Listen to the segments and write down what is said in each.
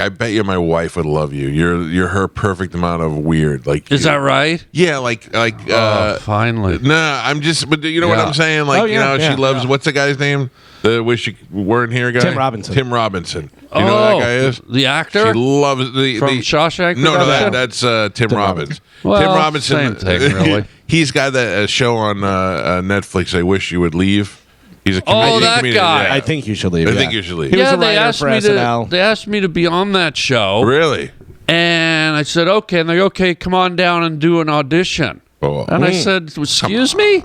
I bet you my wife would love you. You're her perfect amount of weird. Like, is that right? Yeah, like. Finally. Nah, I'm just. But you know what I'm saying? Like, she loves. What's the guy's name? The wish you weren't here guy. Tim Robinson. Tim Robinson. You know who that guy is? The actor. She loves the Shawshank. No, that's Tim Robbins. Well, Tim Robinson. Same thing, really. He's got that show on Netflix. I wish you would leave. He's a that comedian. guy. Yeah. I think you should leave. I think you should leave. He was a they writer asked for me SNL. to. They asked me to be on that show. Really? And I said, okay. And they're okay. Come on down and do an audition. Oh. And I said, excuse me.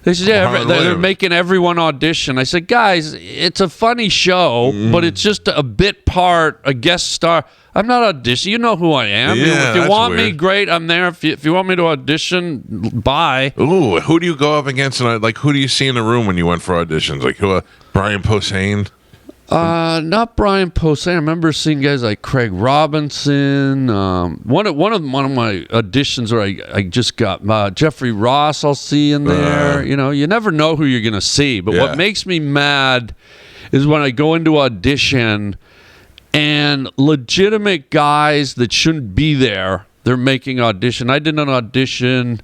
They said, yeah, they're making everyone audition. I said, guys, it's a funny show, but it's just a bit part, a guest star. I'm not auditioning. You know who I am. Yeah, if you want me, weird. great. I'm there. If you want me to audition, bye. Ooh, who do you go up against? Like, who do you see in the room when you went for auditions? Like, who? Brian Posehn? Not Brian Posehn. I remember seeing guys like Craig Robinson. One of my auditions where I just got Jeffrey Ross. I'll see in there. You never know who you're gonna see. But what makes me mad is when I go into audition and legitimate guys that shouldn't be there, they're making audition. I did an audition.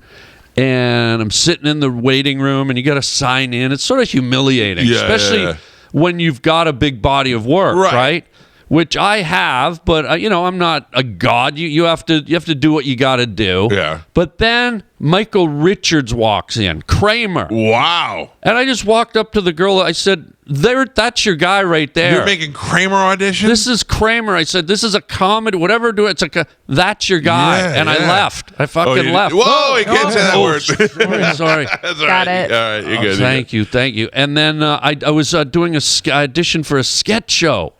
And I'm sitting in the waiting room, and you got to sign in. It's sort of humiliating, especially when you've got a big body of work, right? Which I have, but I'm not a god. You have to do what you got to do. Yeah. But then Michael Richards walks in, Kramer. Wow. And I just walked up to the girl. I said, that's your guy right there. You're making Kramer audition? This is Kramer. I said, this is a comedy, whatever do it. It's like that's your guy. And I left. I fucking left. Whoa, you can't say that word. Sorry. That's all Got right. it. All right, you're good. Thank you. And then I was doing audition for a sketch show.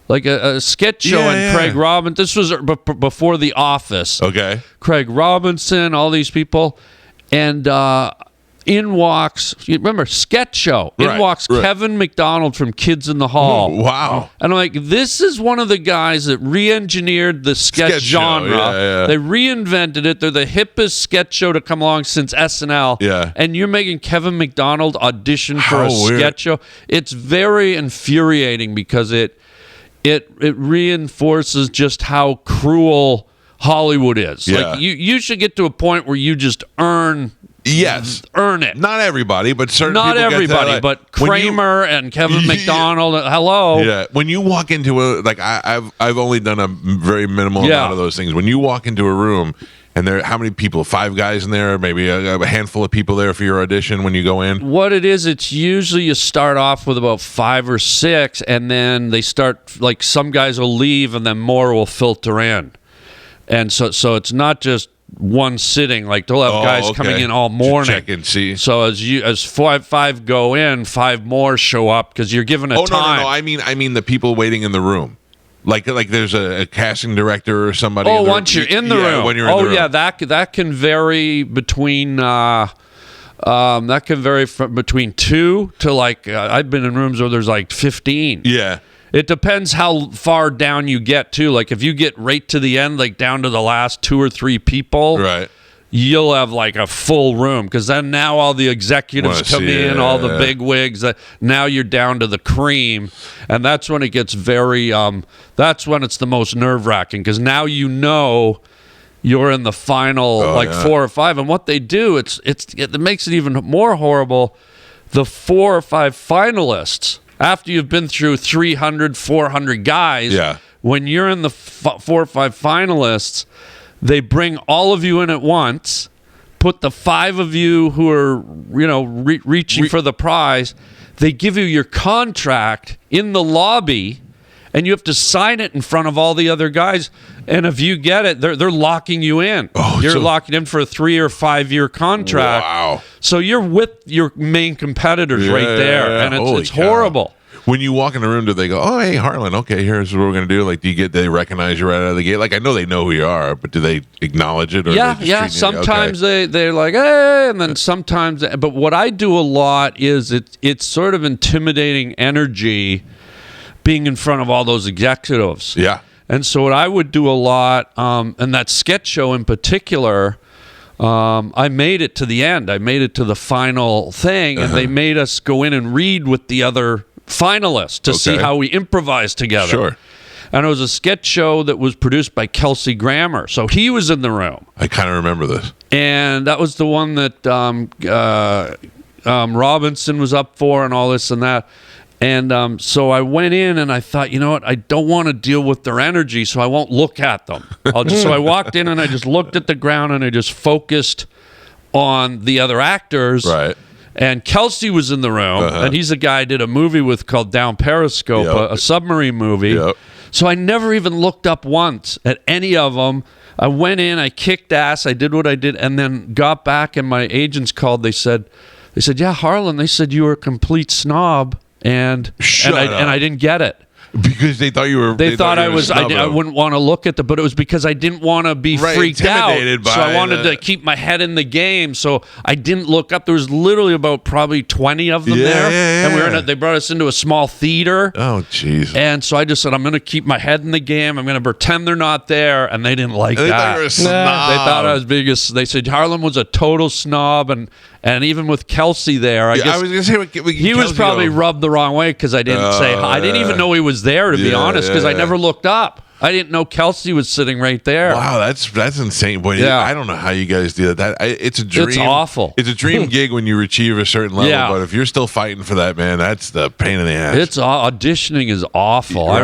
Like a sketch show, and Craig Robinson. This was before The Office. Okay. Craig Robinson, all these people. And in walks, you remember, sketch show. In walks Kevin McDonald from Kids in the Hall. Oh, wow. And I'm like, this is one of the guys that re-engineered the sketch genre. They reinvented it. They're the hippest sketch show to come along since SNL. Yeah. And you're making Kevin McDonald audition for a sketch show. It's very infuriating because it reinforces just how cruel Hollywood is. Yeah. Like you should get to a point where you just earn it. Not everybody, but certain Not people everybody, get that, but Kramer and Kevin McDonald. Hello. Yeah. When you walk into I've only done a very minimal amount of those things. When you walk into a room and there, how many people? 5 guys in there, maybe a handful of people there for your audition when you go in? What it is, it's usually you start off with about 5 or 6, and then they start, like, some guys will leave, and then more will filter in. And so it's not just one sitting. Like, they'll have guys coming in all morning. Check and see. So as five go in, 5 more show up because you're given a time. No. I mean the people waiting in the room. Like there's a casting director or somebody. Once you're in the room. When you're in the room. Yeah, that can vary between between 2 to like I've been in rooms where there's like 15. Yeah. It depends how far down you get too. Like if you get right to the end, like down to the last 2 or 3 people, right, you'll have like a full room because then now all the executives come in, all the big wigs. Now you're down to the cream, and that's when it gets very. That's when it's the most nerve-wracking because now you know you're in the final 4 or 5, and what they do it makes it even more horrible. The 4 or 5 finalists, after you've been through 300, 400 guys, when you're in the 4 or 5 finalists. They bring all of you in at once, put the 5 of you who are, reaching for the prize. They give you your contract in the lobby, and you have to sign it in front of all the other guys. And if you get it, they're locking you in. You're locking in for a 3 or 5 year contract. Wow! So you're with your main competitors right there, and it's horrible. When you walk in the room, do they go, "Oh, hey, Harland, okay, here's what we're going to do"? Like, do they recognize you right out of the gate? Like, I know they know who you are, but do they acknowledge it? Or Yeah. Sometimes they're like, hey, and then sometimes. But what I do a lot is it's sort of intimidating energy being in front of all those executives. Yeah. And so what I would do a lot, and that sketch show in particular, I made it to the end. I made it to the final thing, and they made us go in and read with the other finalists to see how we improvise together. Sure. and it was a sketch show that was produced by Kelsey Grammer. So he was in the room. I kind of remember this. And that was the one that Robinson was up for and all this and that. And so I went in and I thought, you know what? I don't want to deal with their energy, so I won't look at them. So I walked in and I just looked at the ground and I just focused on the other actors. Right. And Kelsey was in the room, and he's a guy I did a movie with called Down Periscope, a submarine movie. Yep. So I never even looked up once at any of them. I went in, I kicked ass, I did what I did, and then got back, and my agents called. They said, yeah, Harland, they said you were a complete snob, and I didn't get it. Because they thought you were. They thought I was. I wouldn't want to look at but it was because I didn't want to be freaked out. So I wanted to keep my head in the game. So I didn't look up. There was literally about probably 20 of them there, and they brought us into a small theater. Oh, jeez. And so I just said, I'm going to keep my head in the game. I'm going to pretend they're not there, and they didn't like that. They thought you were a snob. They thought I was biggest. They said Harland was a total snob, and even with Kelsey there, I guess I was going to say he was probably rubbed the wrong way because I didn't say hi. I didn't even know he was there, to be honest, because I never looked up. I didn't know Kelsey was sitting right there. Wow, that's insane. Boy, I don't know how you guys do that. It's a dream. It's awful. It's a dream gig when you achieve a certain level, but if you're still fighting for that, man, that's the pain in the ass. Auditioning is awful. Right.